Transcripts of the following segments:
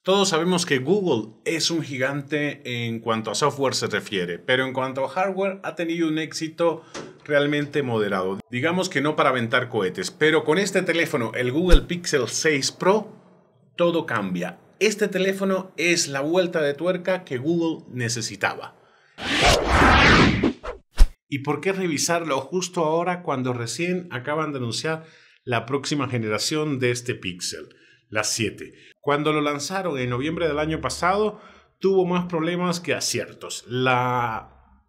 Todos sabemos que Google es un gigante en cuanto a software se refiere, pero en cuanto a hardware ha tenido un éxito realmente moderado. Digamos que no para aventar cohetes, pero con este teléfono, el Google Pixel 6 Pro, todo cambia. Este teléfono es la vuelta de tuerca que Google necesitaba. ¿Y por qué revisarlo justo ahora cuando recién acaban de anunciar la próxima generación de este Pixel, la 7? Cuando lo lanzaron en noviembre del año pasado, tuvo más problemas que aciertos. La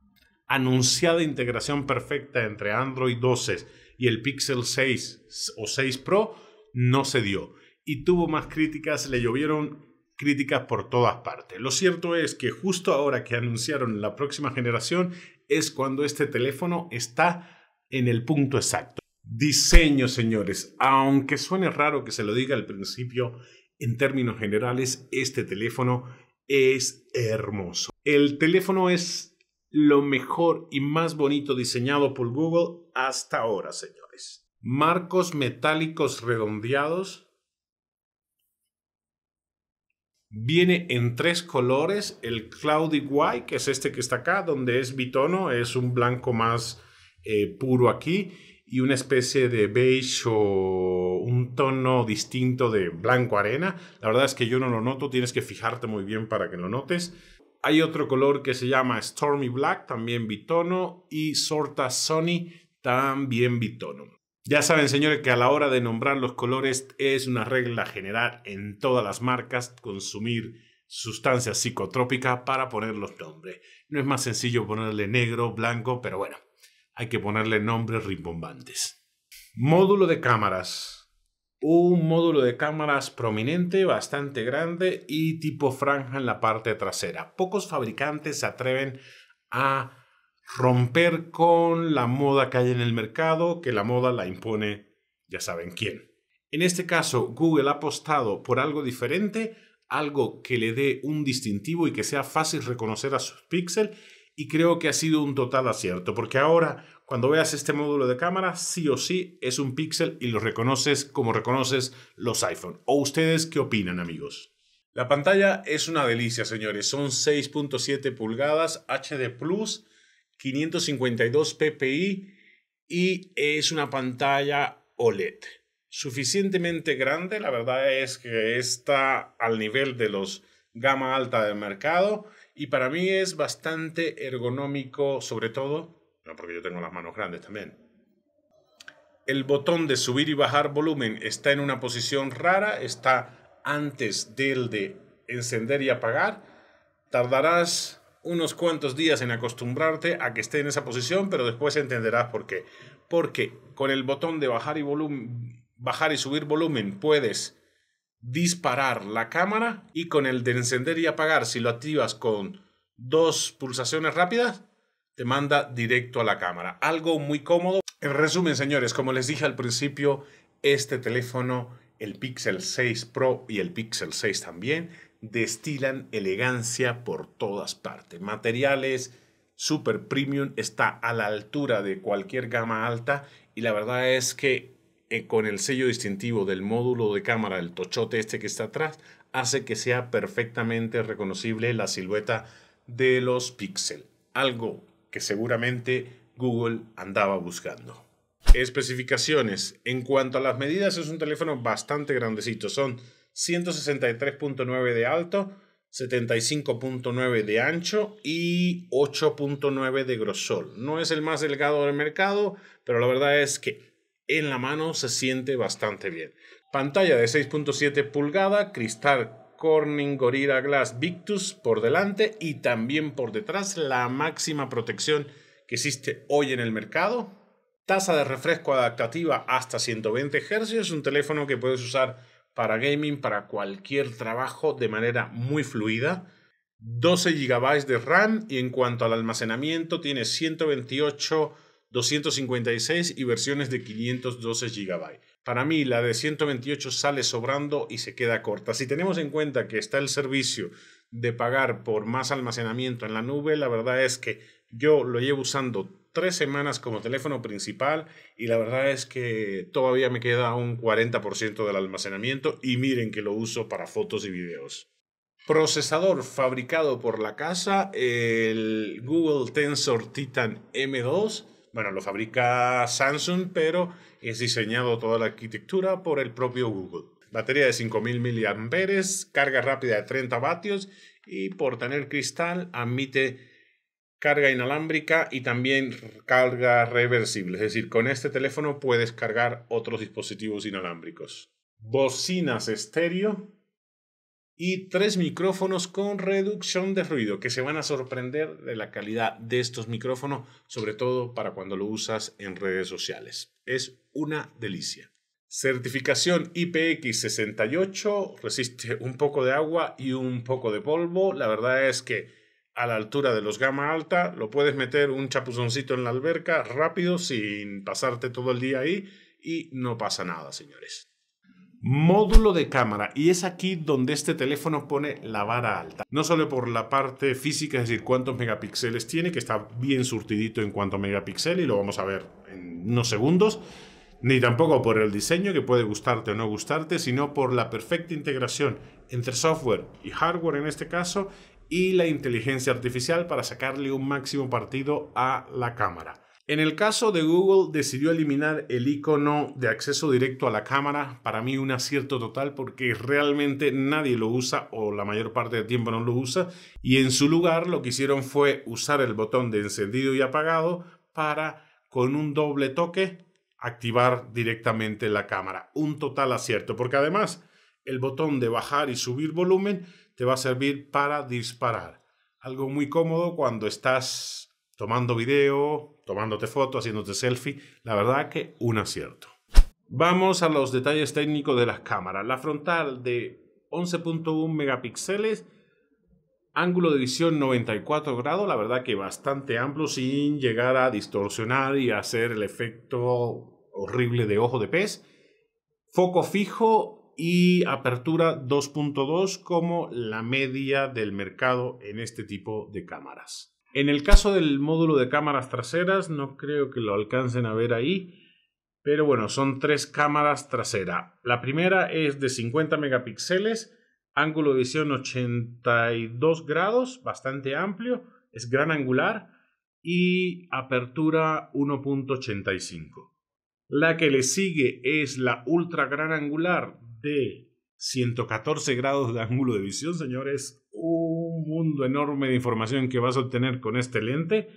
anunciada integración perfecta entre Android 12 y el Pixel 6 o 6 Pro no se dio. Y tuvo más críticas, le llovieron críticas por todas partes. Lo cierto es que justo ahora que anunciaron la próxima generación es cuando este teléfono está en el punto exacto. Diseño, señores. Aunque suene raro que se lo diga al principio, en términos generales, este teléfono es hermoso. El teléfono es lo mejor y más bonito diseñado por Google hasta ahora, señores. Marcos metálicos redondeados. Viene en 3 colores, el Cloudy White, que es este que está acá, donde es bitono, es un blanco más puro aquí, y una especie de beige o un tono distinto de blanco arena. La verdad es que yo no lo noto, tienes que fijarte muy bien para que lo notes. Hay otro color que se llama Stormy Black, también bitono, y Sorta Sunny, también bitono. Ya saben, señores, que a la hora de nombrar los colores es una regla general en todas las marcas consumir sustancias psicotrópicas para poner los nombres. No es más sencillo ponerle negro, blanco, pero bueno, hay que ponerle nombres rimbombantes. Módulo de cámaras. Un módulo de cámaras prominente, bastante grande y tipo franja en la parte trasera. Pocos fabricantes se atreven a romper con la moda que hay en el mercado, que la moda la impone ya saben quién. En este caso, Google ha apostado por algo diferente, algo que le dé un distintivo y que sea fácil reconocer a sus píxeles, y creo que ha sido un total acierto, porque ahora cuando veas este módulo de cámara, sí o sí es un Pixel y lo reconoces como reconoces los iPhone. ¿O ustedes qué opinan, amigos? La pantalla es una delicia, señores. Son 6.7 pulgadas HD+, 552 ppi y es una pantalla OLED. Suficientemente grande, la verdad es que está al nivel de los gama alta del mercado y para mí es bastante ergonómico, sobre todo, no porque yo tengo las manos grandes también. El botón de subir y bajar volumen está en una posición rara, está antes del de encender y apagar. Tardarás unos cuantos días en acostumbrarte a que esté en esa posición, pero después entenderás por qué. Porque con el botón de bajar y subir volumen puedes disparar la cámara y con el de encender y apagar, si lo activas con 2 pulsaciones rápidas, te manda directo a la cámara. Algo muy cómodo. En resumen, señores, como les dije al principio, este teléfono, el Pixel 6 Pro y el Pixel 6 también, destilan elegancia por todas partes. Materiales super premium, está a la altura de cualquier gama alta y la verdad es que con el sello distintivo del módulo de cámara, el tochote este que está atrás, hace que sea perfectamente reconocible la silueta de los Pixel. Algo que seguramente Google andaba buscando. Especificaciones. En cuanto a las medidas, es un teléfono bastante grandecito. Son 163.9 de alto, 75.9 de ancho y 8.9 de grosor. No es el más delgado del mercado, pero la verdad es que en la mano se siente bastante bien. Pantalla de 6.7 pulgadas, cristal Corning Gorilla Glass Victus por delante y también por detrás, la máxima protección que existe hoy en el mercado. Tasa de refresco adaptativa hasta 120 Hz. Es un teléfono que puedes usar para gaming, para cualquier trabajo de manera muy fluida. 12 GB de RAM y en cuanto al almacenamiento tiene 128, 256 y versiones de 512 GB. Para mí la de 128 sale sobrando y se queda corta. Si tenemos en cuenta que está el servicio de pagar por más almacenamiento en la nube, la verdad es que yo lo llevo usando 3 semanas como teléfono principal y la verdad es que todavía me queda un 40% del almacenamiento y miren que lo uso para fotos y videos. Procesador fabricado por la casa, el Google Tensor Titan M2. Bueno, lo fabrica Samsung, pero es diseñado toda la arquitectura por el propio Google. Batería de 5000 mAh, carga rápida de 30 vatios y por tener cristal admite carga inalámbrica y también carga reversible. Es decir, con este teléfono puedes cargar otros dispositivos inalámbricos. Bocinas estéreo y 3 micrófonos con reducción de ruido que se van a sorprender de la calidad de estos micrófonos, sobre todo para cuando lo usas en redes sociales. Es una delicia. Certificación IPX68, resiste un poco de agua y un poco de polvo. La verdad es que a la altura de los gama alta lo puedes meter un chapuzoncito en la alberca rápido sin pasarte todo el día ahí y no pasa nada, señores. Módulo de cámara, y es aquí donde este teléfono pone la vara alta. No solo por la parte física, es decir, cuántos megapíxeles tiene, que está bien surtidito en cuanto a megapíxeles, y lo vamos a ver en unos segundos, ni tampoco por el diseño, que puede gustarte o no gustarte, sino por la perfecta integración entre software y hardware en este caso, y la inteligencia artificial para sacarle un máximo partido a la cámara. En el caso de Google, decidió eliminar el icono de acceso directo a la cámara. Para mí un acierto total porque realmente nadie lo usa o la mayor parte del tiempo no lo usa. Y en su lugar lo que hicieron fue usar el botón de encendido y apagado para, con un doble toque, activar directamente la cámara. Un total acierto porque además el botón de bajar y subir volumen te va a servir para disparar. Algo muy cómodo cuando estás tomando video, tomándote fotos, haciéndote selfie. La verdad que un acierto. Vamos a los detalles técnicos de las cámaras. La frontal de 11.1 megapíxeles, ángulo de visión 94 grados, la verdad que bastante amplio sin llegar a distorsionar y hacer el efecto horrible de ojo de pez. Foco fijo y apertura 2.2 como la media del mercado en este tipo de cámaras. En el caso del módulo de cámaras traseras, no creo que lo alcancen a ver ahí, pero bueno, son 3 cámaras traseras. La primera es de 50 megapíxeles, ángulo de visión 82 grados, bastante amplio, es gran angular y apertura 1.85. La que le sigue es la ultra gran angular de 114 grados de ángulo de visión, señores. Un mundo enorme de información que vas a obtener con este lente.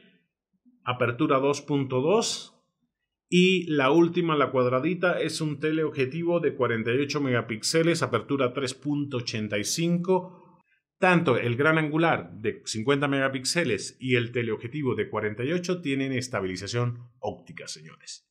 Apertura 2.2. Y la última, la cuadradita, es un teleobjetivo de 48 megapíxeles, apertura 3.85. Tanto el gran angular de 50 megapíxeles y el teleobjetivo de 48 tienen estabilización óptica, señores.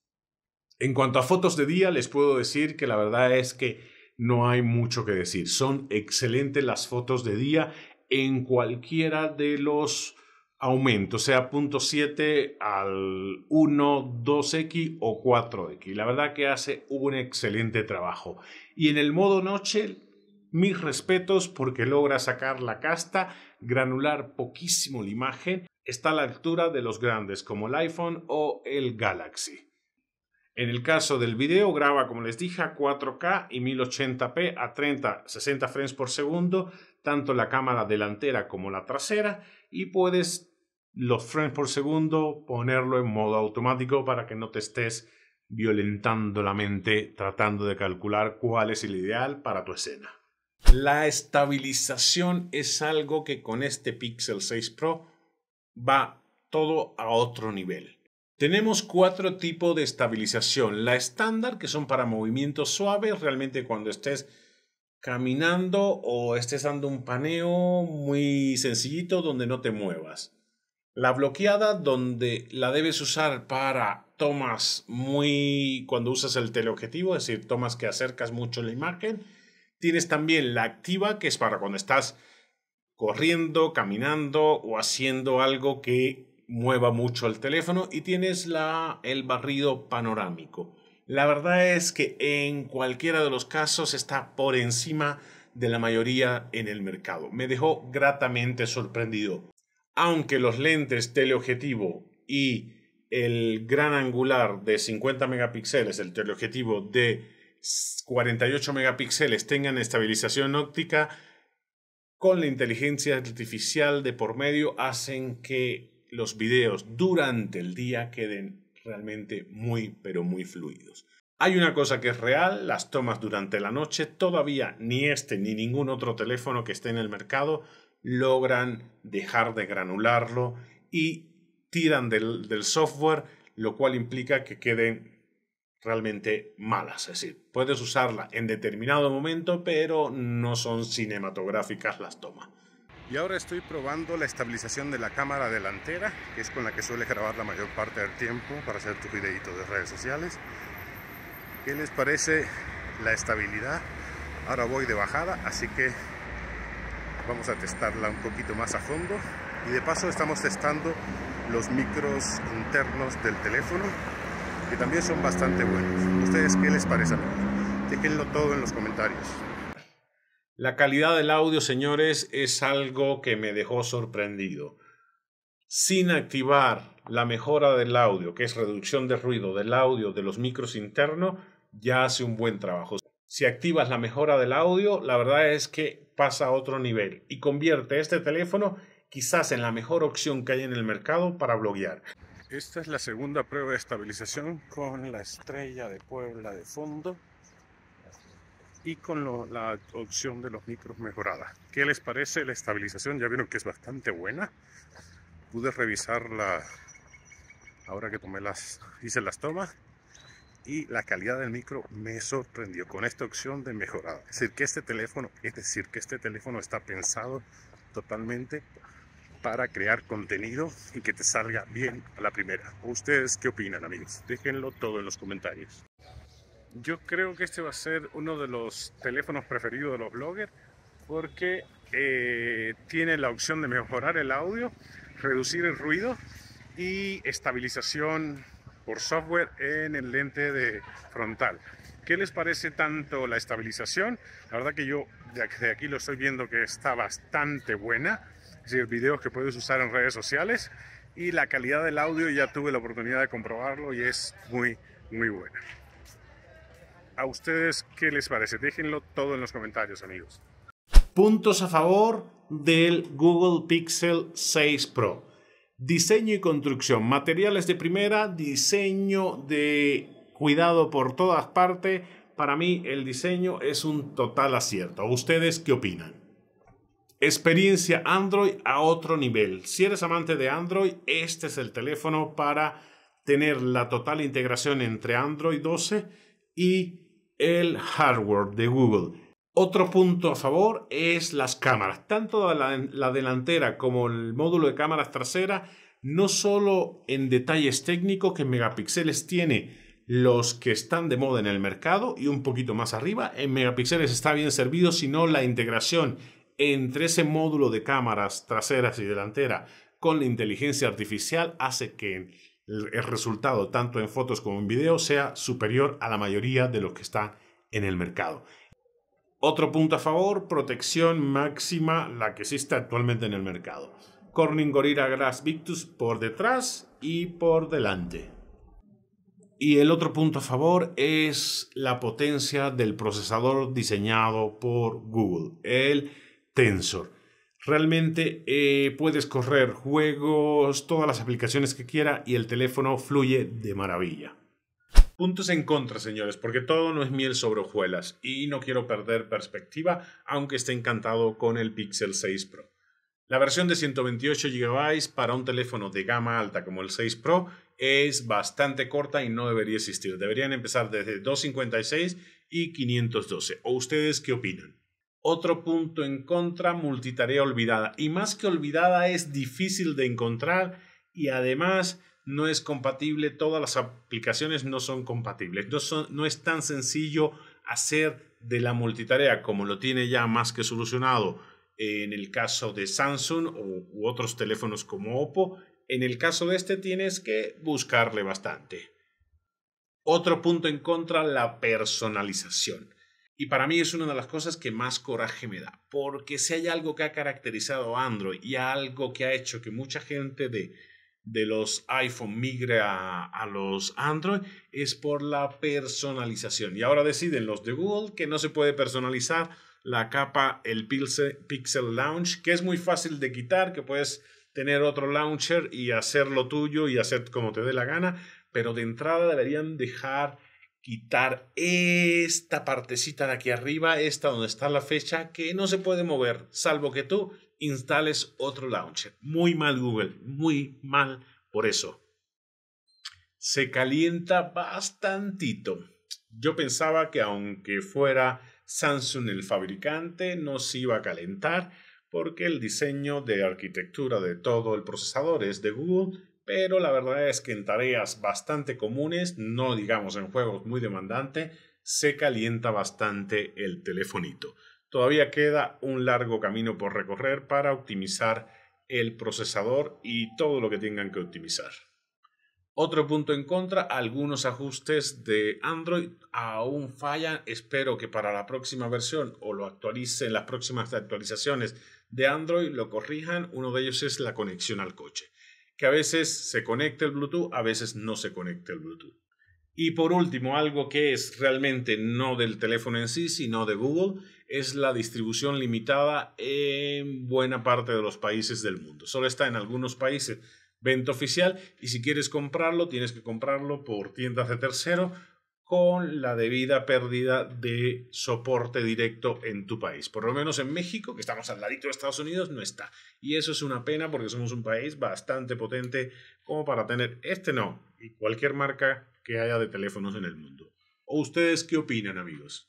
En cuanto a fotos de día, les puedo decir que la verdad es que no hay mucho que decir. Son excelentes las fotos de día en cualquiera de los aumentos, sea 0.7 al 1, 2x o 4x. La verdad que hace un excelente trabajo. Y en el modo noche, mis respetos porque logra sacar la casta, granular poquísimo la imagen. Está a la altura de los grandes como el iPhone o el Galaxy. En el caso del video, graba, como les dije, a 4K y 1080p a 30-60 frames por segundo, tanto la cámara delantera como la trasera, y puedes los frames por segundo ponerlo en modo automático para que no te estés violentando la mente tratando de calcular cuál es el ideal para tu escena. La estabilización es algo que con este Pixel 6 Pro va todo a otro nivel. Tenemos 4 tipos de estabilización. La estándar, que son para movimientos suaves, realmente cuando estés caminando o estés dando un paneo muy sencillito donde no te muevas. La bloqueada, donde la debes usar para tomas cuando usas el teleobjetivo, es decir, tomas que acercas mucho la imagen. Tienes también la activa, que es para cuando estás corriendo, caminando o haciendo algo que mueva mucho el teléfono, y tienes el barrido panorámico. La verdad es que en cualquiera de los casos está por encima de la mayoría en el mercado. Me dejó gratamente sorprendido. Aunque los lentes teleobjetivo y el gran angular de 50 megapíxeles, el teleobjetivo de 48 megapíxeles tengan estabilización óptica, con la inteligencia artificial de por medio hacen que los videos durante el día queden realmente muy, pero muy fluidos. Hay una cosa que es real, las tomas durante la noche, todavía ni este ni ningún otro teléfono que esté en el mercado logran dejar de granularlo y tiran del software, lo cual implica que queden realmente malas. Es decir, puedes usarla en determinado momento, pero no son cinematográficas las tomas. Y ahora estoy probando la estabilización de la cámara delantera, que es con la que suele grabar la mayor parte del tiempo para hacer tus videitos de redes sociales. ¿Qué les parece la estabilidad? Ahora voy de bajada, así que vamos a testarla un poquito más a fondo. Y de paso estamos testando los micros internos del teléfono, que también son bastante buenos. ¿Ustedes qué les parece? Déjenlo todo en los comentarios. La calidad del audio, señores, es algo que me dejó sorprendido. Sin activar la mejora del audio, que es reducción de ruido del audio de los micros internos, ya hace un buen trabajo. Si activas la mejora del audio, la verdad es que pasa a otro nivel y convierte este teléfono quizás en la mejor opción que hay en el mercado para bloguear. Esta es la segunda prueba de estabilización con la estrella de Puebla de fondo y con la opción de los micros mejorada. ¿Qué les parece la estabilización? Ya vieron que es bastante buena. Pude revisarla ahora que hice las tomas y la calidad del micro me sorprendió con esta opción de mejorada. Es decir, que este teléfono está pensado totalmente para crear contenido y que te salga bien a la primera. ¿Ustedes qué opinan, amigos? Déjenlo todo en los comentarios. Yo creo que este va a ser uno de los teléfonos preferidos de los bloggers porque tiene la opción de mejorar el audio, reducir el ruido y estabilización por software en el lente frontal. ¿Qué les parece tanto la estabilización? La verdad que yo de aquí lo estoy viendo que está bastante buena. Es decir, videos que puedes usar en redes sociales, y la calidad del audio ya tuve la oportunidad de comprobarlo y es muy, muy buena. ¿A ustedes qué les parece? Déjenlo todo en los comentarios, amigos. Puntos a favor del Google Pixel 6 Pro. Diseño y construcción, materiales de primera, diseño de cuidado por todas partes. Para mí el diseño es un total acierto. ¿Ustedes qué opinan? Experiencia Android a otro nivel. Si eres amante de Android, este es el teléfono para tener la total integración entre Android 12 y el hardware de Google. Otro punto a favor es las cámaras. Tanto la delantera como el módulo de cámaras trasera, no solo en detalles técnicos, que en megapíxeles tiene los que están de moda en el mercado y un poquito más arriba, en megapíxeles está bien servido, sino la integración entre ese módulo de cámaras traseras y delantera con la inteligencia artificial hace que el resultado, tanto en fotos como en video, sea superior a la mayoría de los que están en el mercado. Otro punto a favor, protección máxima, la que existe actualmente en el mercado. Corning Gorilla Glass Victus por detrás y por delante. Y el otro punto a favor es la potencia del procesador diseñado por Google, el Tensor. Realmente puedes correr juegos, todas las aplicaciones que quiera y el teléfono fluye de maravilla. Puntos en contra, señores, porque todo no es miel sobre hojuelas y no quiero perder perspectiva, aunque esté encantado con el Pixel 6 Pro. La versión de 128 GB para un teléfono de gama alta como el 6 Pro es bastante corta y no debería existir. Deberían empezar desde 256 y 512. ¿O ustedes qué opinan? Otro punto en contra, multitarea olvidada. Y más que olvidada, es difícil de encontrar y además no es compatible. Todas las aplicaciones no son compatibles. No es tan sencillo hacer de la multitarea como lo tiene ya más que solucionado en el caso de Samsung u otros teléfonos como Oppo. En el caso de este tienes que buscarle bastante. Otro punto en contra, la personalización. Y para mí es una de las cosas que más coraje me da, porque si hay algo que ha caracterizado a Android y algo que ha hecho que mucha gente de los iPhone migre a los Android, es por la personalización. Y ahora deciden los de Google que no se puede personalizar la capa, el Pixel Launch, que es muy fácil de quitar, que puedes tener otro launcher y hacerlo tuyo y hacer como te dé la gana, pero de entrada deberían quitar esta partecita de aquí arriba, esta donde está la fecha, que no se puede mover, salvo que tú instales otro launcher. Muy mal Google, muy mal por eso. Se calienta bastantito. Yo pensaba que aunque fuera Samsung el fabricante, no se iba a calentar porque el diseño de arquitectura de todo el procesador es de Google, pero la verdad es que en tareas bastante comunes, no digamos en juegos muy demandantes, se calienta bastante el telefonito. Todavía queda un largo camino por recorrer para optimizar el procesador y todo lo que tengan que optimizar. Otro punto en contra, algunos ajustes de Android aún fallan. Espero que para la próxima versión o lo actualicen, las próximas actualizaciones de Android lo corrijan. Uno de ellos es la conexión al coche, que a veces se conecta el Bluetooth, a veces no se conecta el Bluetooth. Y por último, algo que es realmente no del teléfono en sí, sino de Google, es la distribución limitada en buena parte de los países del mundo. Solo está en algunos países venta oficial y si quieres comprarlo, tienes que comprarlo por tiendas de tercero con la debida pérdida de soporte directo en tu país. Por lo menos en México, que estamos al ladito de Estados Unidos, no está. Y eso es una pena porque somos un país bastante potente como para tener y cualquier marca que haya de teléfonos en el mundo. ¿O ustedes qué opinan, amigos?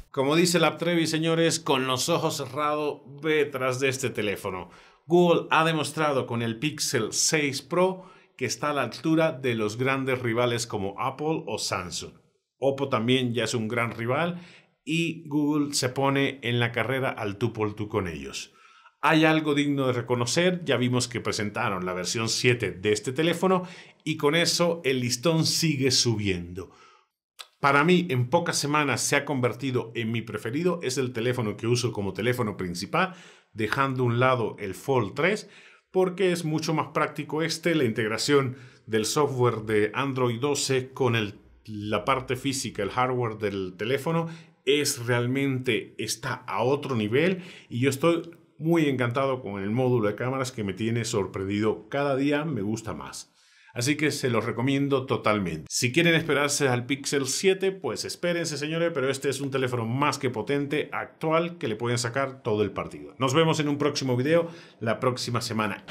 Como dice la Trevi, señores, con los ojos cerrados, ve detrás de este teléfono. Google ha demostrado con el Pixel 6 Pro que está a la altura de los grandes rivales como Apple o Samsung. Oppo también ya es un gran rival y Google se pone en la carrera al tú por tú con ellos. Hay algo digno de reconocer, ya vimos que presentaron la versión 7 de este teléfono y con eso el listón sigue subiendo. Para mí, en pocas semanas se ha convertido en mi preferido, es el teléfono que uso como teléfono principal, dejando a un lado el Fold 3, porque es mucho más práctico la integración del software de Android 12 con la parte física, el hardware del teléfono, está a otro nivel y yo estoy muy encantado con el módulo de cámaras que me tiene sorprendido. Cada día me gusta más. Así que se los recomiendo totalmente. Si quieren esperarse al Pixel 7, pues espérense, señores, pero este es un teléfono más que potente, actual, que le pueden sacar todo el partido. Nos vemos en un próximo video la próxima semana.